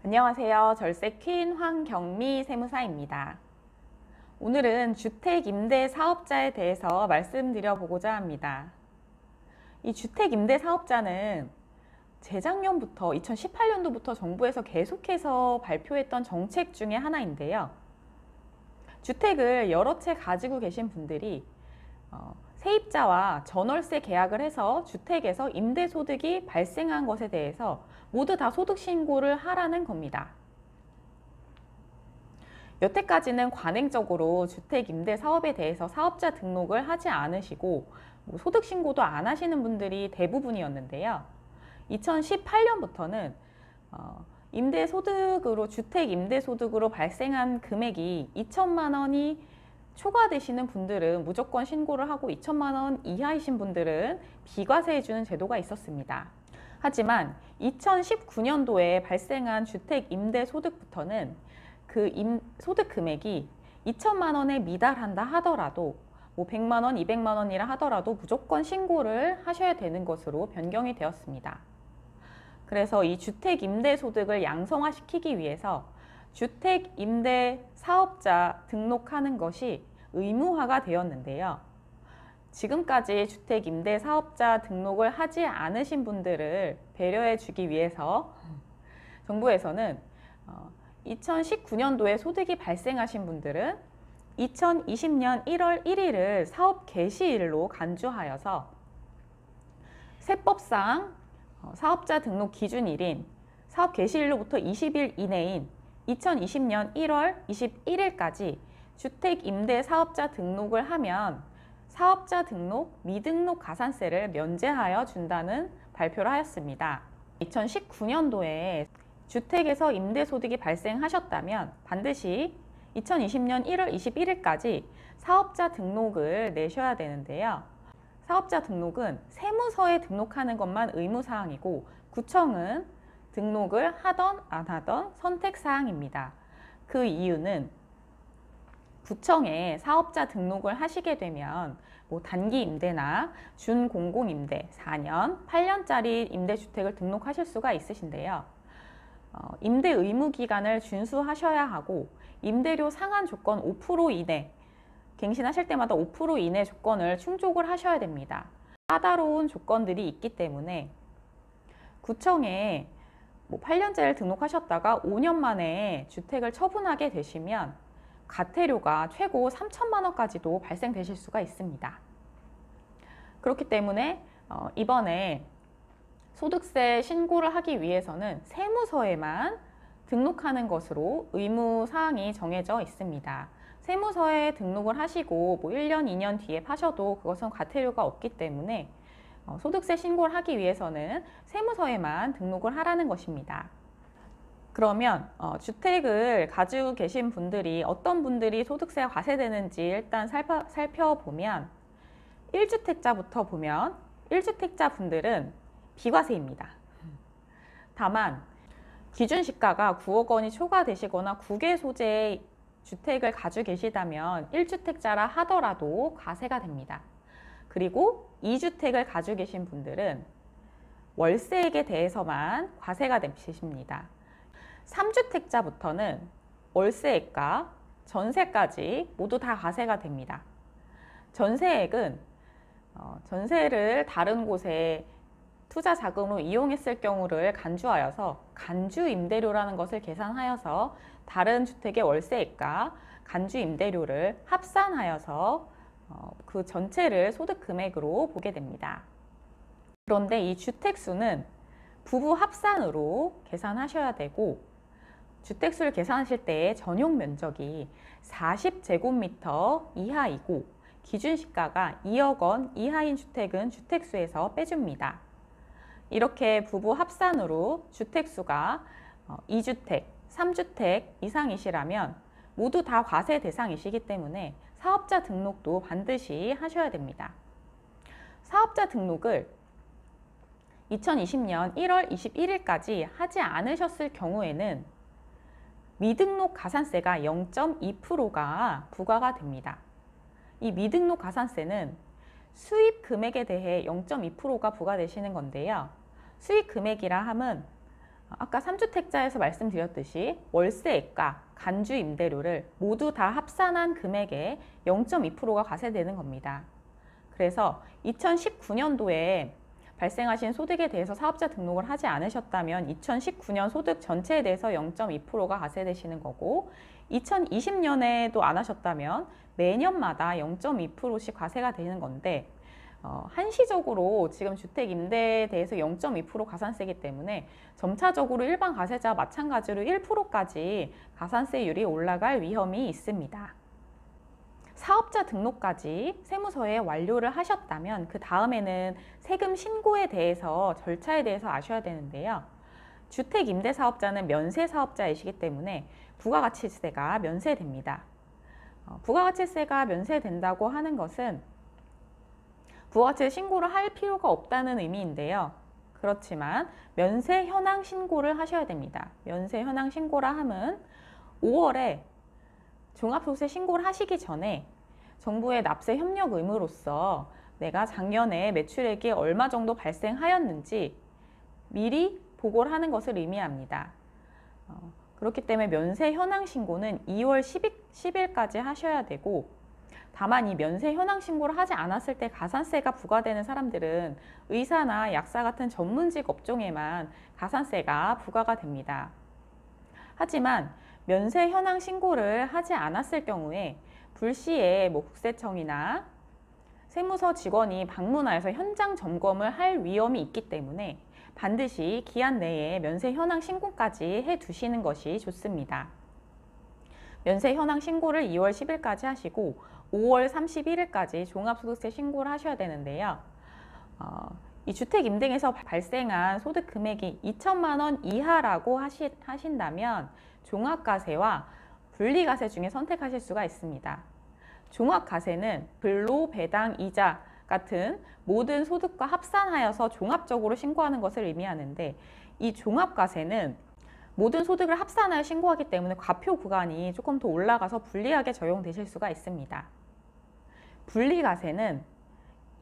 안녕하세요. 절세 퀸 황경미 세무사입니다. 오늘은 주택임대사업자에 대해서 말씀드려보고자 합니다. 이 주택임대사업자는 재작년부터 2018년도부터 정부에서 계속해서 발표했던 정책 중에 하나인데요. 주택을 여러 채 가지고 계신 분들이 세입자와 전월세 계약을 해서 주택에서 임대소득이 발생한 것에 대해서 모두 다 소득신고를 하라는 겁니다. 여태까지는 관행적으로 주택임대사업에 대해서 사업자 등록을 하지 않으시고 소득신고도 안 하시는 분들이 대부분이었는데요. 2018년부터는 임대소득으로 주택임대소득으로 발생한 금액이 2천만 원이 초과되시는 분들은 무조건 신고를 하고 2천만 원 이하이신 분들은 비과세해주는 제도가 있었습니다. 하지만 2019년도에 발생한 주택임대소득부터는 그 소득 금액이 2천만 원에 미달한다 하더라도 100만 원, 200만 원이라 하더라도 무조건 신고를 하셔야 되는 것으로 변경이 되었습니다. 그래서 이 주택임대소득을 양성화시키기 위해서 주택임대사업자 등록하는 것이 의무화가 되었는데요. 지금까지 주택임대사업자 등록을 하지 않으신 분들을 배려해 주기 위해서 정부에서는 2019년도에 소득이 발생하신 분들은 2020년 1월 1일을 사업 개시일로 간주하여서 세법상 사업자 등록 기준일인 사업 개시일로부터 20일 이내인 2020년 1월 21일까지 주택임대사업자 등록을 하면 사업자 등록, 미등록 가산세를 면제하여 준다는 발표를 하였습니다. 2019년도에 주택에서 임대소득이 발생하셨다면 반드시 2020년 1월 21일까지 사업자 등록을 내셔야 되는데요. 사업자 등록은 세무서에 등록하는 것만 의무사항이고 구청은 등록을 하던 안 하던 선택사항입니다. 그 이유는 구청에 사업자 등록을 하시게 되면 단기 임대나 준공공임대 4년, 8년짜리 임대주택을 등록하실 수가 있으신데요. 임대 의무 기간을 준수하셔야 하고 임대료 상한 조건 5% 이내, 갱신하실 때마다 5% 이내 조건을 충족을 하셔야 됩니다. 까다로운 조건들이 있기 때문에 구청에 8년째를 등록하셨다가 5년 만에 주택을 처분하게 되시면 과태료가 최고 3천만 원까지도 발생되실 수가 있습니다. 그렇기 때문에 이번에 소득세 신고를 하기 위해서는 세무서에만 등록하는 것으로 의무사항이 정해져 있습니다. 세무서에 등록을 하시고 1년, 2년 뒤에 파셔도 그것은 과태료가 없기 때문에 소득세 신고를 하기 위해서는 세무서에만 등록을 하라는 것입니다. 그러면 주택을 가지고 계신 분들이 어떤 분들이 소득세가 과세되는지 일단 살펴보면 1주택자부터 보면 1주택자 분들은 비과세입니다. 다만 기준시가가 9억 원이 초과되시거나 국외 소재의 주택을 가지고 계시다면 1주택자라 하더라도 과세가 됩니다. 그리고 2주택을 가지고 계신 분들은 월세액에 대해서만 과세가 되십니다. 3주택자부터는 월세액과 전세까지 모두 다 과세가 됩니다. 전세액은 전세를 다른 곳에 투자 자금으로 이용했을 경우를 간주하여서 간주 임대료라는 것을 계산하여서 다른 주택의 월세액과 간주 임대료를 합산하여서 그 전체를 소득 금액으로 보게 됩니다. 그런데 이 주택수는 부부 합산으로 계산하셔야 되고 주택수를 계산하실 때 전용 면적이 40제곱미터 이하이고 기준시가가 2억 원 이하인 주택은 주택수에서 빼줍니다. 이렇게 부부 합산으로 주택수가 2주택, 3주택 이상이시라면 모두 다 과세 대상이시기 때문에 사업자 등록도 반드시 하셔야 됩니다. 사업자 등록을 2020년 1월 21일까지 하지 않으셨을 경우에는 미등록 가산세가 0.2%가 부과가 됩니다. 이 미등록 가산세는 수입 금액에 대해 0.2%가 부과되시는 건데요. 수익 금액이라 함은 아까 3주택자에서 말씀드렸듯이 월세액과 간주 임대료를 모두 다 합산한 금액의 0.2%가 과세되는 겁니다. 그래서 2019년도에 발생하신 소득에 대해서 사업자 등록을 하지 않으셨다면 2019년 소득 전체에 대해서 0.2%가 과세되시는 거고, 2020년에도 안 하셨다면 매년마다 0.2%씩 과세가 되는 건데, 한시적으로 지금 주택 임대에 대해서 0.2% 가산세이기 때문에 점차적으로 일반 과세자와 마찬가지로 1%까지 가산세율이 올라갈 위험이 있습니다. 사업자 등록까지 세무서에 완료를 하셨다면 그 다음에는 세금 신고에 대해서 절차에 대해서 아셔야 되는데요. 주택 임대 사업자는 면세 사업자이시기 때문에 부가가치세가 면세됩니다. 부가가치세가 면세된다고 하는 것은 부가가치 신고를 할 필요가 없다는 의미인데요. 그렇지만 면세 현황 신고를 하셔야 됩니다. 면세 현황 신고라 함은 5월에 종합소득세 신고를 하시기 전에 정부의 납세 협력 의무로서 내가 작년에 매출액이 얼마 정도 발생하였는지 미리 보고를 하는 것을 의미합니다. 그렇기 때문에 면세 현황 신고는 2월 10일까지 하셔야 되고, 다만 이 면세 현황 신고를 하지 않았을 때 가산세가 부과되는 사람들은 의사나 약사 같은 전문직 업종에만 가산세가 부과가 됩니다. 하지만 면세 현황 신고를 하지 않았을 경우에 불시에 국세청이나 세무서 직원이 방문하여서 현장 점검을 할 위험이 있기 때문에 반드시 기한 내에 면세 현황 신고까지 해 두시는 것이 좋습니다. 면세 현황 신고를 2월 10일까지 하시고 5월 31일까지 종합소득세 신고를 하셔야 되는데요. 이 주택 임대에서 발생한 소득 금액이 2천만 원 이하라고 하신다면 종합과세와 분리과세 중에 선택하실 수가 있습니다. 종합과세는 근로, 배당, 이자 같은 모든 소득과 합산하여서 종합적으로 신고하는 것을 의미하는데, 이 종합과세는 모든 소득을 합산하여 신고하기 때문에 과표 구간이 조금 더 올라가서 불리하게 적용되실 수가 있습니다. 분리과세는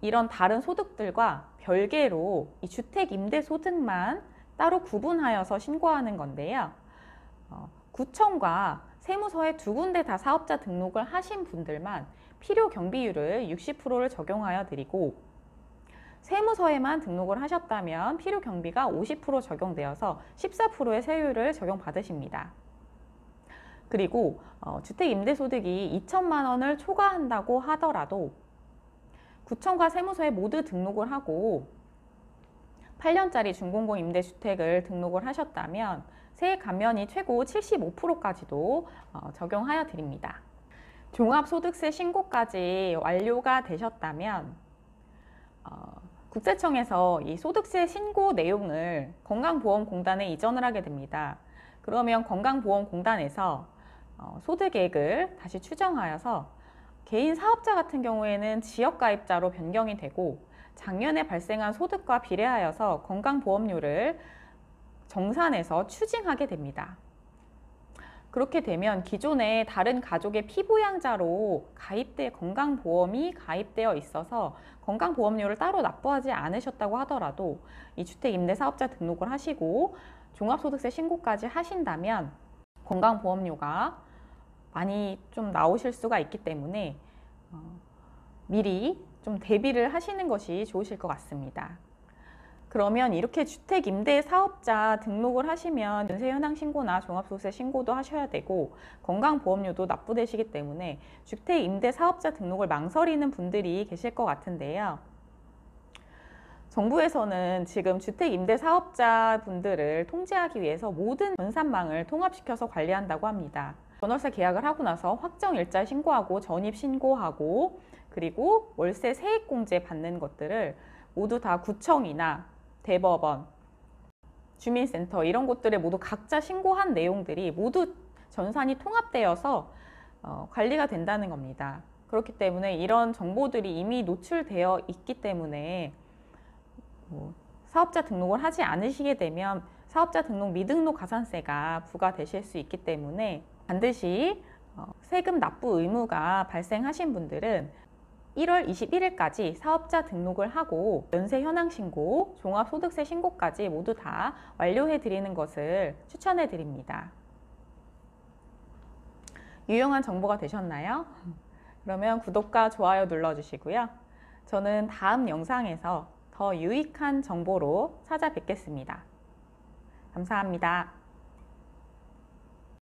이런 다른 소득들과 별개로 이 주택 임대 소득만 따로 구분하여서 신고하는 건데요. 구청과 세무서에 두 군데 다 사업자 등록을 하신 분들만 필요 경비율을 60%를 적용하여 드리고, 세무서에만 등록을 하셨다면 필요 경비가 50% 적용되어서 14%의 세율을 적용받으십니다. 그리고 주택 임대 소득이 2천만 원을 초과한다고 하더라도 구청과 세무서에 모두 등록을 하고 8년짜리 준공공 임대주택을 등록을 하셨다면 세액 감면이 최고 75%까지도 적용하여 드립니다. 종합소득세 신고까지 완료가 되셨다면 국세청에서 이 소득세 신고 내용을 건강보험공단에 이전을 하게 됩니다. 그러면 건강보험공단에서 소득액을 다시 추정하여서 개인 사업자 같은 경우에는 지역가입자로 변경이 되고, 작년에 발생한 소득과 비례하여서 건강보험료를 정산해서 추징하게 됩니다. 그렇게 되면 기존에 다른 가족의 피부양자로 건강보험이 가입되어 있어서 건강보험료를 따로 납부하지 않으셨다고 하더라도 이 주택임대사업자 등록을 하시고 종합소득세 신고까지 하신다면 건강보험료가 많이 좀 나오실 수가 있기 때문에 미리 좀 대비를 하시는 것이 좋으실 것 같습니다. 그러면 이렇게 주택임대사업자 등록을 하시면 면세현황 신고나 종합소득세 신고도 하셔야 되고 건강보험료도 납부되시기 때문에 주택임대사업자 등록을 망설이는 분들이 계실 것 같은데요. 정부에서는 지금 주택임대사업자 분들을 통제하기 위해서 모든 전산망을 통합시켜서 관리한다고 합니다. 전월세 계약을 하고 나서 확정일자 신고하고 전입 신고하고 그리고 월세 세액공제 받는 것들을 모두 다 구청이나 대법원, 주민센터 이런 곳들에 모두 각자 신고한 내용들이 모두 전산이 통합되어서 관리가 된다는 겁니다. 그렇기 때문에 이런 정보들이 이미 노출되어 있기 때문에 사업자 등록을 하지 않으시게 되면 사업자 등록 미등록 가산세가 부과되실 수 있기 때문에 반드시 세금 납부 의무가 발생하신 분들은 1월 21일까지 사업자 등록을 하고 연세 현황 신고, 종합소득세 신고까지 모두 다 완료해 드리는 것을 추천해 드립니다. 유용한 정보가 되셨나요? 그러면 구독과 좋아요 눌러주시고요. 저는 다음 영상에서 더 유익한 정보로 찾아뵙겠습니다. 감사합니다.